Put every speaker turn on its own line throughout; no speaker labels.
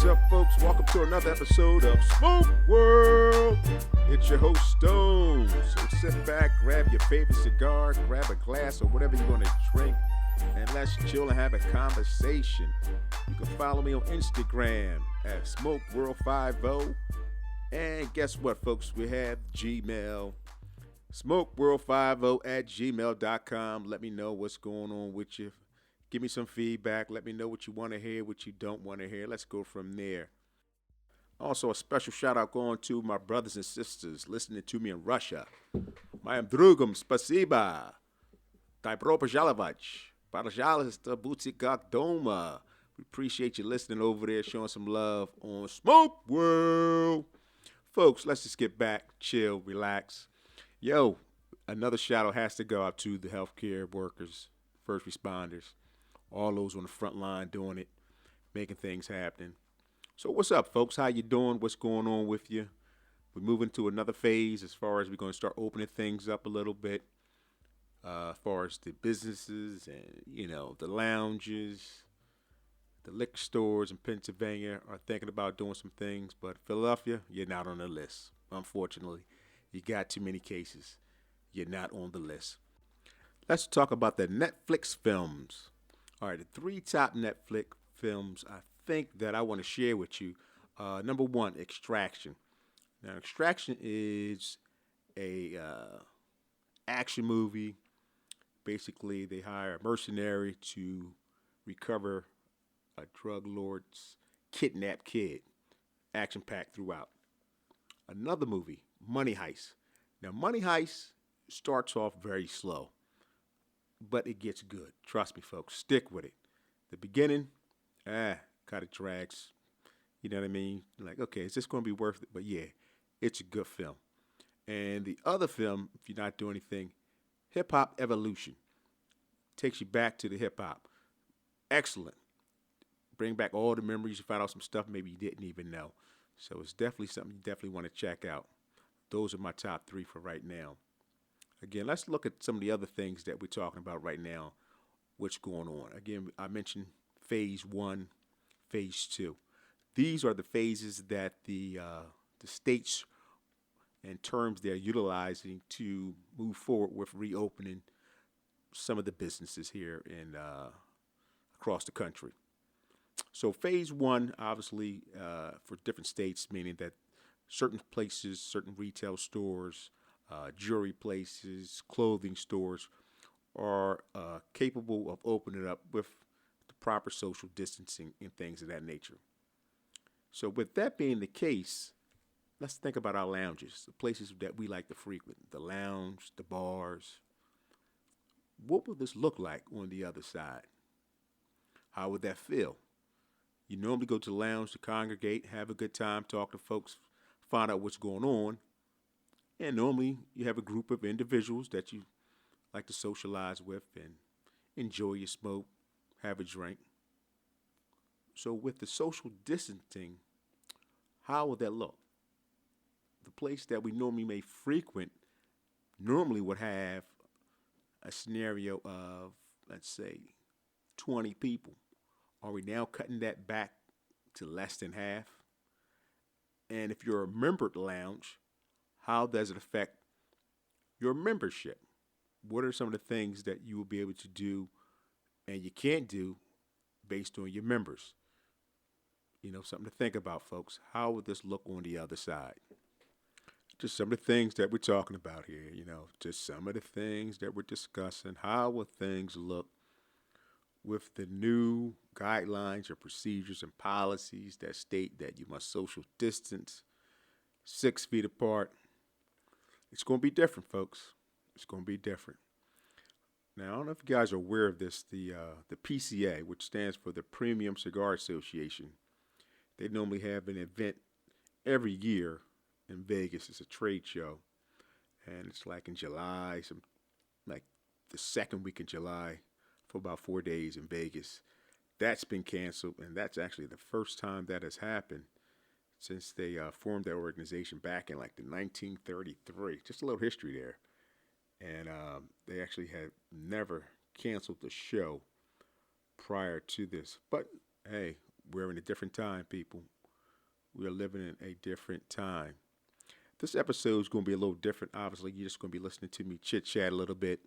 up, folks? Welcome to another episode of Smoke World. It's your host, Stone. So sit back, grab your favorite cigar, grab a glass or whatever you're going to drink, and let's chill and have a conversation. You can follow me on Instagram at SmokeWorld50. And guess what, folks? We have Gmail, SmokeWorld50 at gmail.com. Let me know what's going on with you. Give me some feedback. Let me know what you want to hear, what you don't want to hear. Let's go from there. Also, a special shout out going to my brothers and sisters listening to me in Russia. Моим другом спасибо. Добро пожаловать. Пожалуйста, будьте как дома. We appreciate you listening over there, showing some love on Smoke World. Folks, let's just get back, chill, relax. Yo, another shout out has to go out to the healthcare workers, first responders. All those on the front line doing it, making things happen. So what's up, folks? How you doing? What's going on with you? We're moving to another phase as far as we're going to start opening things up a little bit. As far as the businesses and, the lounges, the liquor stores in Pennsylvania are thinking about doing some things. But Philadelphia, you're not on the list. Unfortunately, you got too many cases. You're not on the list. Let's talk about the Netflix films. All right, the 3 top Netflix films I think that I want to share with you. Number 1, Extraction. Now, Extraction is a action movie. Basically, they hire a mercenary to recover a drug lord's kidnapped kid. Action-packed throughout. Another movie, Money Heist. Now, Money Heist starts off very slow, but it gets good. Trust me, folks. Stick with it. The beginning, kind of drags. You know what I mean? Like, okay, is this going to be worth it? But yeah, it's a good film. And the other film, if you're not doing anything, Hip Hop Evolution. Takes you back to the hip hop. Excellent. Bring back all the memories. You find out some stuff maybe you didn't even know. So it's definitely something you definitely want to check out. Those are my top 3 for right now. Again, let's look at some of the other things that we're talking about right now, what's going on. Again, I mentioned phase 1, phase 2. These are the phases that the states and terms they're utilizing to move forward with reopening some of the businesses here in across the country. So phase 1, obviously, for different states, meaning that certain places, certain retail stores, jewelry places, clothing stores are capable of opening up with the proper social distancing and things of that nature. So with that being the case, let's think about our lounges, the places that we like to frequent, the lounge, the bars. What would this look like on the other side? How would that feel? You normally go to the lounge to congregate, have a good time, talk to folks, find out what's going on. And normally you have a group of individuals that you like to socialize with and enjoy your smoke, have a drink. So with the social distancing, how would that look? The place that we normally may frequent normally would have a scenario of, let's say, 20 people. Are we now cutting that back to less than half? And if you're a membered lounge, how does it affect your membership? What are some of the things that you will be able to do and you can't do based on your members? Something to think about, folks. How would this look on the other side? Just some of the things that we're talking about here, just some of the things that we're discussing. How will things look with the new guidelines or procedures and policies that state that you must social distance 6 feet apart? It's going to be different, folks. It's going to be different. Now, I don't know if you guys are aware of this. The PCA, which stands for the Premium Cigar Association, they normally have an event every year in Vegas. It's a trade show, and it's like in July, like the second week in July, for about 4 days in Vegas. That's been canceled, and that's actually the first time that has happened since they formed their organization back in like the 1933. Just a little history there. And they actually had never canceled the show prior to this. But hey, we're in a different time, people. We are living in a different time. This episode is going to be a little different. Obviously, you're just going to be listening to me chit chat a little bit,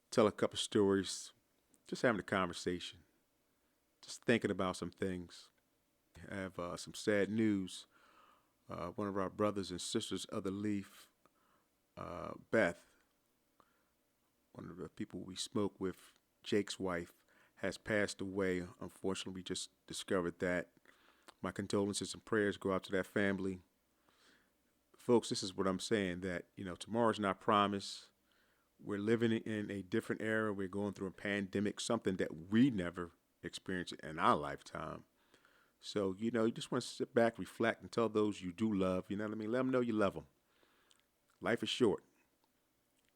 tell a couple stories, just having a conversation, just thinking about some things. I have some sad news. One of our brothers and sisters of the Leaf, Beth, one of the people we smoke with, Jake's wife, has passed away. Unfortunately, we just discovered that. My condolences and prayers go out to that family. Folks, this is what I'm saying, that, tomorrow's not promised. We're living in a different era. We're going through a pandemic, something that we never experienced in our lifetime. So, you just want to sit back, reflect, and tell those you do love, you know what I mean? Let them know you love them. Life is short.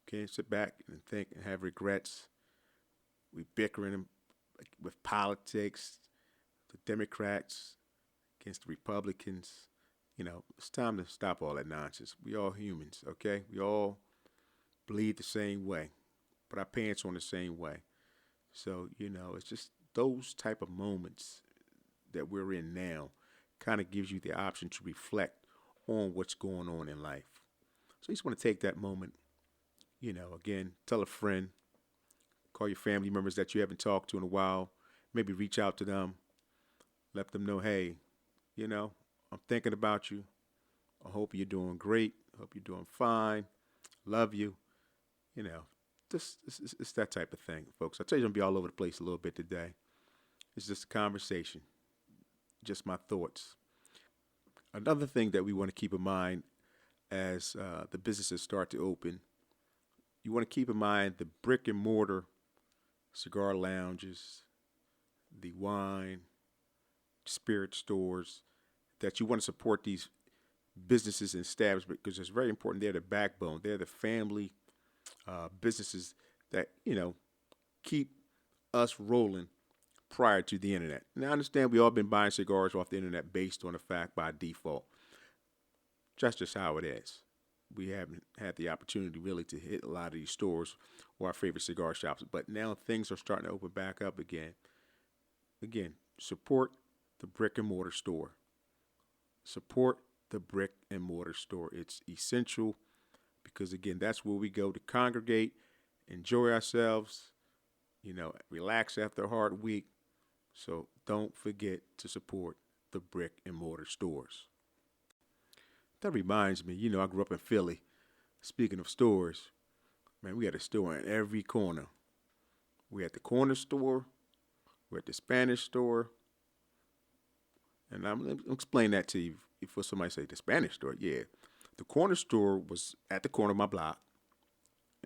Can't sit back and think and have regrets. We bickering with politics, the Democrats against the Republicans. It's time to stop all that nonsense. We all humans, okay? We all bleed the same way, put our pants on the same way. So, it's just those type of moments that we're in now kind of gives you the option to reflect on what's going on in life. So you just want to take that moment, again, tell a friend, call your family members that you haven't talked to in a while, maybe reach out to them, let them know, hey, I'm thinking about you. I hope you're doing great. I hope you're doing fine. Love you. It's that type of thing, folks. I tell you, I'm going to be all over the place a little bit today. It's just a conversation, just my thoughts. Another thing that we want to keep in mind as the businesses start to open, you want to keep in mind the brick and mortar cigar lounges, the wine, spirit stores, that you want to support these businesses and establishments because it's very important. They're the backbone. They're the family businesses that, keep us rolling prior to the internet. Now, I understand we all been buying cigars off the internet based on the fact by default. That's just how it is. We haven't had the opportunity really to hit a lot of these stores or our favorite cigar shops, but now things are starting to open back up again. Again, support the brick and mortar store. Support the brick and mortar store. It's essential because, again, that's where we go to congregate, enjoy ourselves, relax after a hard week. So don't forget to support the brick and mortar stores. That reminds me, I grew up in Philly. Speaking of stores, man, we had a store in every corner. We had the corner store, we had the Spanish store, and I'm going to explain that to you before somebody say the Spanish store. Yeah, the corner store was at the corner of my block,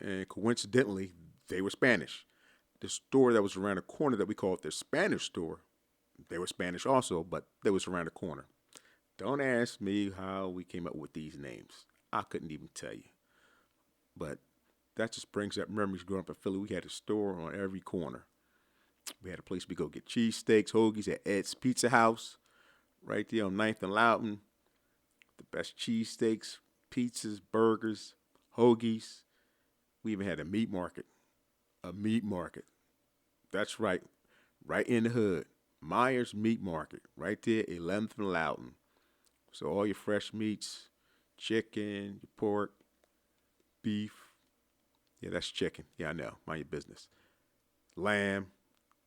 and coincidentally, they were Spanish. The store that was around the corner that we called the Spanish store, they were Spanish also, but they was around the corner. Don't ask me how we came up with these names. I couldn't even tell you. But that just brings up memories growing up in Philly. We had a store on every corner. We had a place we go get cheesesteaks, hoagies at Ed's Pizza House, right there on 9th and Loudoun. The best cheesesteaks, pizzas, burgers, hoagies. We even had a meat market. A meat market. That's right. Right in the hood. Myers Meat Market. Right there, 11th and Loudoun. So all your fresh meats, chicken, your pork, beef. Yeah, that's chicken. Yeah, I know. Mind your business. Lamb.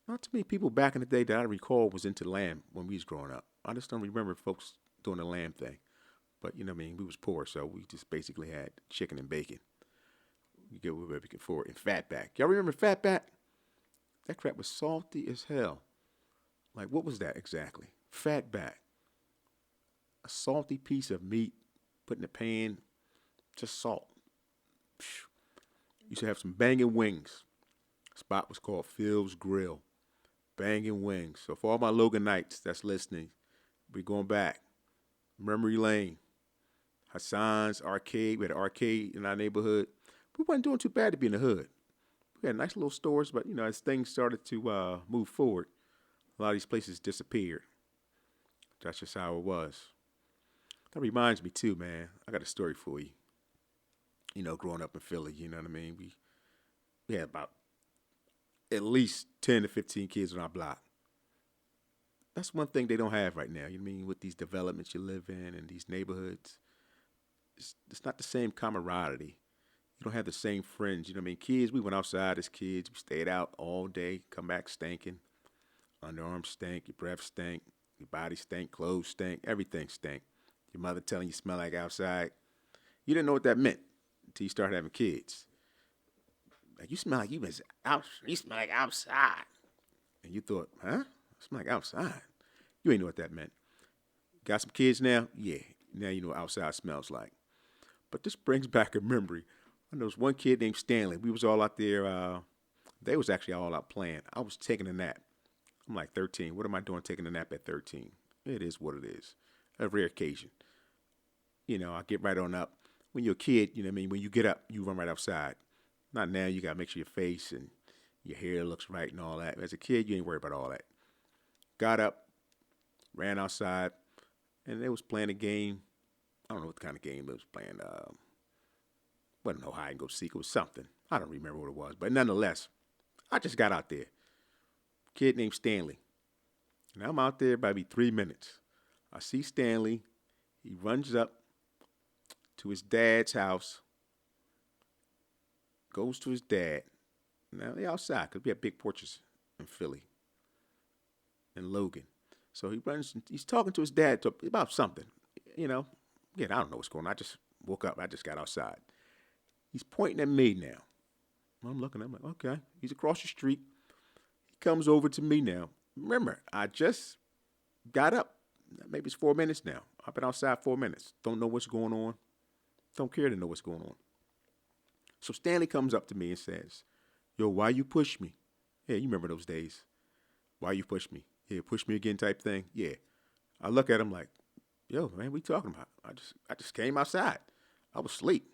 Not too many people back in the day that I recall was into lamb when we was growing up. I just don't remember folks doing the lamb thing. But, we was poor, so we just basically had chicken and bacon. You get whatever we could afford. And Fatback. Y'all remember Fatback? That crap was salty as hell. Like, what was that exactly? Fatback. A salty piece of meat put in a pan, just salt. Used to have some banging wings. Spot was called Phil's Grill. Banging wings. So for all my Loganites that's listening, we're going back. Memory Lane. Hassan's Arcade. We had an arcade in our neighborhood. We wasn't doing too bad to be in the hood. We had nice little stores, but, as things started to move forward, a lot of these places disappeared. That's just how it was. That reminds me, too, man. I got a story for you. Growing up in Philly, you know what I mean? We had about at least 10 to 15 kids on our block. That's one thing they don't have right now. You know what I mean? With these developments you live in and these neighborhoods, it's not the same camaraderie. You don't have the same friends. You know what I mean? Kids, we went outside as kids. We stayed out all day, come back stinking. Underarms stink, your breath stink, your body stink, clothes stink, everything stink. Your mother telling you smell like outside. You didn't know what that meant until you started having kids. Like, you smell like you was out. You smell like outside. And you thought, huh? I smell like outside. You ain't know what that meant. Got some kids now? Yeah. Now you know what outside smells like. But this brings back a memory. I know there was one kid named Stanley. We was all out there. They was actually all out playing. I was taking a nap. I'm like 13. What am I doing taking a nap at 13? It is what it is. A rare occasion. You know, I get right on up. When you're a kid, you know what I mean? When you get up, you run right outside. Not now. You got to make sure your face and your hair looks right and all that. As a kid, you ain't worried about all that. Got up, ran outside, and they was playing a game. I don't know what kind of game they was playing. Wasn't no hide and go seek. It was something. I don't remember what it was. But nonetheless, I just got out there. Kid named Stanley. And I'm out there by 3 minutes. I see Stanley. He runs up to his dad's house. Goes to his dad. Now they outside because we have big porches in Philly and Logan. So he runs. He's talking to his dad about something. You know. Again, I don't know what's going on. I just woke up. I just got outside. He's pointing at me now. I'm looking. I'm like, okay. He's across the street. He comes over to me now. Remember, I just got up. Maybe it's 4 minutes now. I've been outside 4 minutes. Don't know what's going on. Don't care to know what's going on. So Stanley comes up to me and says, yo, why you push me? Yeah, you remember those days. Why you push me? Yeah, push me again type thing. Yeah. I look at him like, yo, man, what you talking about? I just came outside. I was asleep.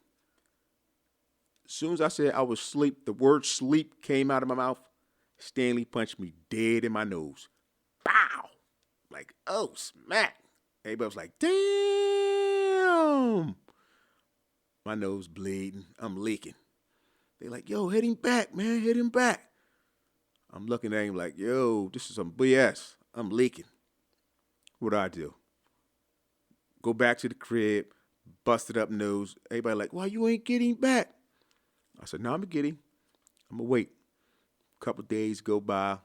As soon as I said I was asleep, the word sleep came out of my mouth. Stanley punched me dead in my nose. Bow! Like, oh, smack. Everybody was like, damn. My nose bleeding. I'm leaking. They like, yo, hit him back, man. Hit him back. I'm looking at him like, yo, this is some BS. I'm leaking. What do? Go back to the crib, busted up nose. Everybody like, why you ain't getting back? I said, no, I'm going to get him. I'm going to wait. A couple days go by.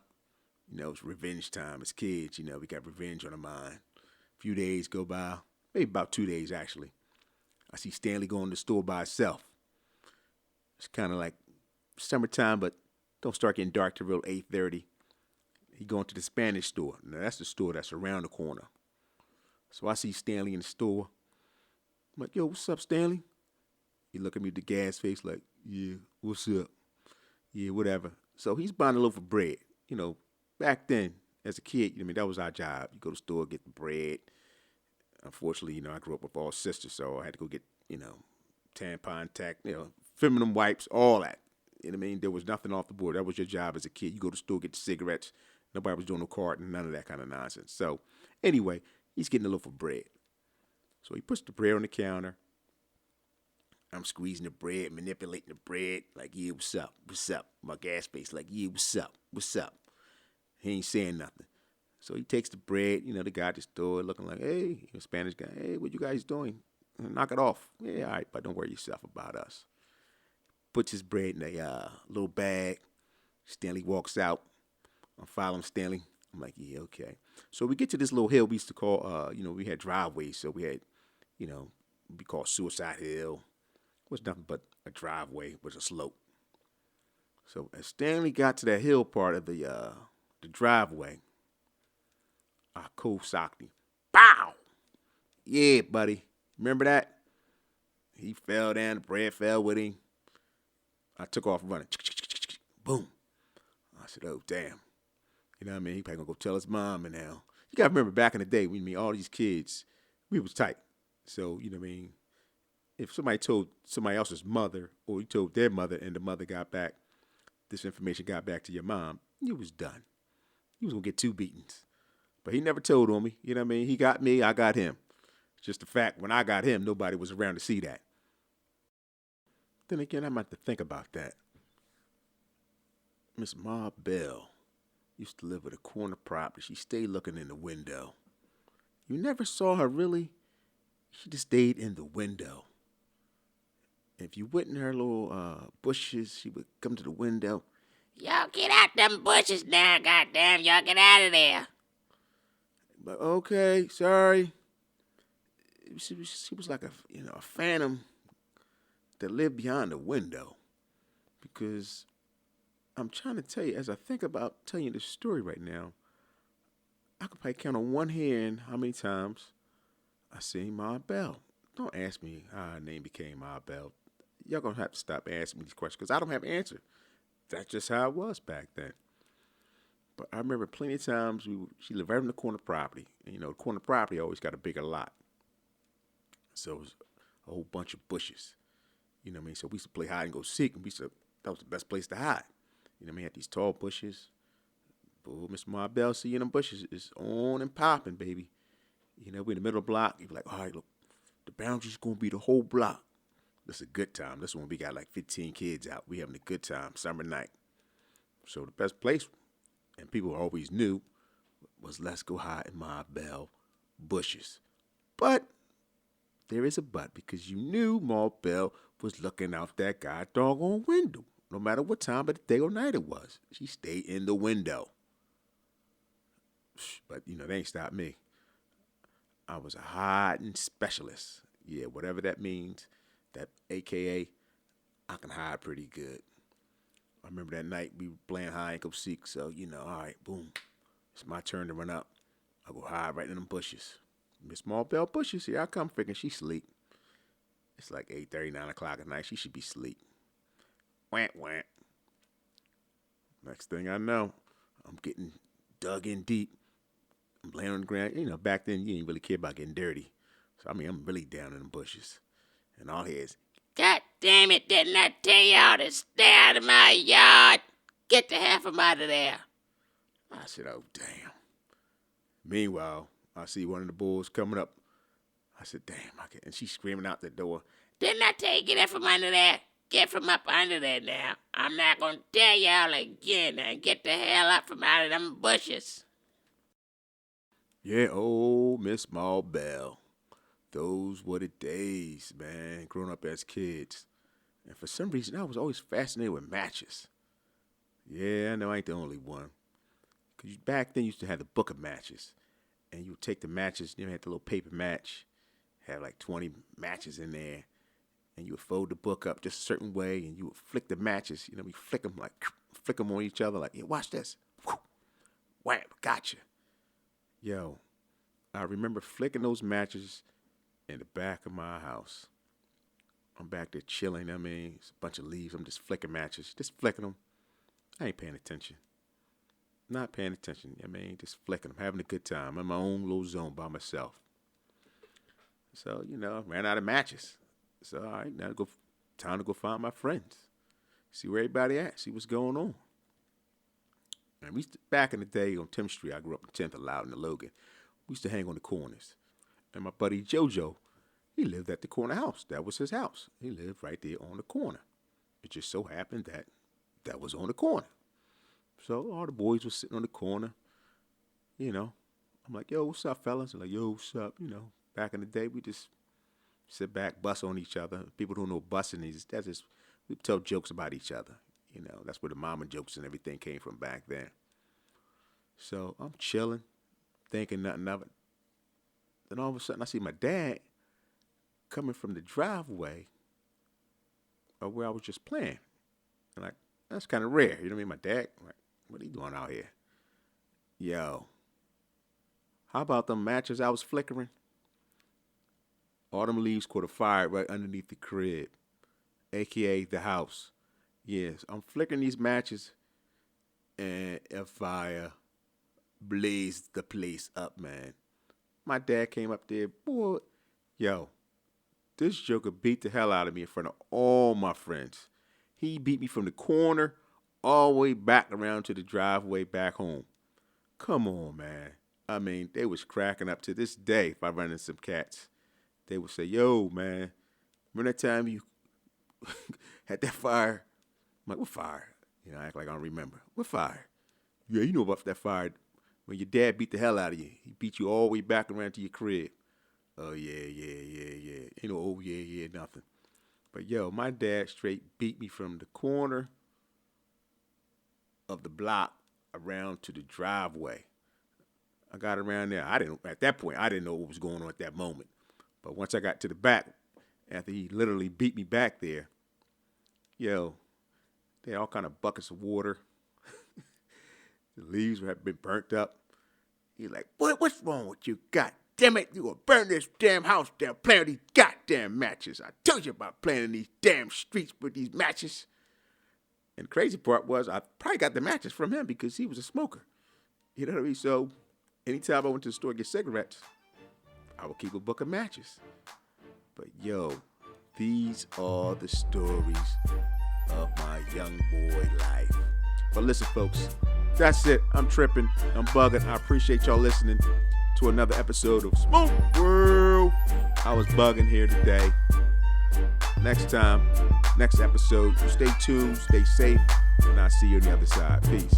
You know, it's revenge time. As kids, you know, we got revenge on our mind. A few days go by. Maybe about 2 days, actually. I see Stanley going to the store by himself. It's kind of like summertime, but don't start getting dark till real 8:30. He going to the Spanish store. Now, that's the store that's around the corner. So I see Stanley in the store. I'm like, yo, what's up, Stanley? He look at me with the gas face like, yeah, what's up? Yeah, whatever. So he's buying a loaf of bread. You know, back then, as a kid, I mean, that was our job. You go to the store, get the bread. Unfortunately, you know, I grew up with all sisters, so I had to go get, you know, tampon, tack, you know, feminine wipes, all that. You know what I mean? There was nothing off the board. That was your job as a kid. You go to the store, get the cigarettes. Nobody was doing no carton, none of that kind of nonsense. So anyway, he's getting a loaf of bread. So he puts the bread on the counter. I'm squeezing the bread, manipulating the bread, like, yeah, what's up? What's up? My gas face, like, yeah, what's up? What's up? He ain't saying nothing. So he takes the bread, you know, the guy at the store looking like, hey, a Spanish guy, hey, what you guys doing? Knock it off. Yeah, all right, but don't worry yourself about us. Puts his bread in a little bag. Stanley walks out. I'm following Stanley. I'm like, yeah, okay. So we get to this little hill we used to call, you know, we had driveways. So we had, you know, we call Suicide Hill. It was nothing but a driveway with a slope. So as Stanley got to that hill part of the driveway, I co-socked him. Bow! Yeah, buddy. Remember that? He fell down. The bread fell with him. I took off running. Boom. I said, oh, damn. You know what I mean? He probably going to go tell his mom and now. You got to remember back in the day, when all these kids, we was tight. So, you know what I mean? If somebody told somebody else's mother or you told their mother and the mother got back, this information got back to your mom, you was done. You was going to get 2 beatings. But he never told on me. You know what I mean? He got me, I got him. It's just the fact, when I got him, nobody was around to see that. Then again, I might have to think about that. Miss Ma Bell. used to live with a corner property. She stayed looking in the window. You never saw her really. She just stayed in the window. If you went in her little bushes, she would come to the window.
Y'all get out them bushes now, goddamn. Y'all get out of there.
But okay, sorry. She was like a phantom that lived behind the window. Because I'm trying to tell you, as I think about telling you this story right now, I could probably count on one hand how many times I seen Ma Bell. Don't ask me how her name became Ma Bell. Y'all gonna have to stop asking me these questions because I don't have an answer. That's just how it was back then. But I remember plenty of times she lived right on the corner property. And, the corner property always got a bigger lot. So it was a whole bunch of bushes. You know what I mean? So we used to play hide and go seek, and that was the best place to hide. You know what I mean? Had these tall bushes. Boy, Miss Ma Bell, see you in them bushes. It's on and popping, baby. We in the middle of the block. You be like, all right, look, the boundary's going to be the whole block. This is a good time. This one we got like 15 kids out. We having a good time, summer night. So the best place, and people always knew, was let's go hide in Ma Bell bushes. But there is a but, because you knew Ma Bell was looking out that god doggone window. No matter what time of the day or night it was. She stayed in the window. But, they ain't stopped me. I was a hiding specialist. Yeah, whatever that means. That AKA, I can hide pretty good. I remember that night we were playing hide and go seek. So, all right, boom. It's my turn to run up. I go hide right in them bushes. Miss Ma Bell bushes, here I come, freaking she sleep. It's like 8:30, 9 o'clock at night. She should be asleep. Wham, wham. Next thing I know, I'm getting dug in deep. I'm laying on the ground. Back then you didn't really care about getting dirty. So, I'm really down in the bushes. And all here is,
God damn it, didn't I tell y'all to stay out of my yard? Get the hell from out of there.
I said, oh, damn. Meanwhile, I see one of the bulls coming up. I said, damn. And she's screaming out the door.
Didn't I tell you get from under there? Get from up under there now. I'm not going to tell y'all again. Now get the hell up from out of them bushes.
Yeah, oh, Miss Ma Bell. Those were the days, man, growing up as kids. And for some reason, I was always fascinated with matches. Yeah, I know I ain't the only one. Because back then, you used to have the book of matches. And you would take the matches, you had the little paper match, have like 20 matches in there. And you would fold the book up just a certain way, and you would flick the matches. We flick them on each other, like, yeah, watch this. Wham, gotcha. Yo, I remember flicking those matches in the back of my house. I'm back there chilling. It's a bunch of leaves. I'm just flicking matches, just flicking them. I ain't paying attention. Not paying attention. Just flicking them, having a good time. I'm in my own little zone by myself. So, I ran out of matches. So, all right, now time to go find my friends. See where everybody at. See what's going on. And back in the day on 10th Street, I grew up in 10th and Loudon and Logan. We used to hang on the corners. And my buddy JoJo, he lived at the corner house. That was his house. He lived right there on the corner. It just so happened that was on the corner. So all the boys were sitting on the corner. I'm like, yo, what's up, fellas? They're like, yo, what's up? Back in the day, we just sit back, bust on each other. People don't know busting is. We tell jokes about each other. That's where the mama jokes and everything came from back then. So I'm chilling, thinking nothing of it. Then all of a sudden, I see my dad coming from the driveway of where I was just playing. And like, that's kind of rare. You know what I mean? My dad, like, what are you doing out here? Yo, how about them matches I was flickering? Autumn leaves caught a fire right underneath the crib, a.k.a. the house. Yes, I'm flickering these matches, and a fire blazed the place up, man. My dad came up there, boy, yo, this joker beat the hell out of me in front of all my friends. He beat me from the corner all the way back around to the driveway back home. Come on, man. They was cracking up to this day if I run into some cats. They would say, yo, man, remember that time you had that fire? I'm like, what fire? I act like I don't remember. What fire? Yeah, you know about that fire. When your dad beat the hell out of you. He beat you all the way back around to your crib. Oh, yeah. Ain't no oh, yeah, nothing. But, yo, my dad straight beat me from the corner of the block around to the driveway. I got around there. At that point, I didn't know what was going on at that moment. But once I got to the back, after he literally beat me back there, yo, they had all kind of buckets of water. The leaves had been burnt up. He's like, boy, what's wrong with you? God damn it, you gonna burn this damn house down playing with these goddamn matches. I told you about playing in these damn streets with these matches. And the crazy part was I probably got the matches from him because he was a smoker. You know what I mean? So anytime I went to the store to get cigarettes, I would keep a book of matches. But yo, these are the stories of my young boy life. But listen, folks, that's it. I'm tripping. I'm bugging. I appreciate y'all listening to another episode of Smoke World. I was bugging here today. Next time, next episode, you stay tuned, stay safe, and I'll see you on the other side. Peace.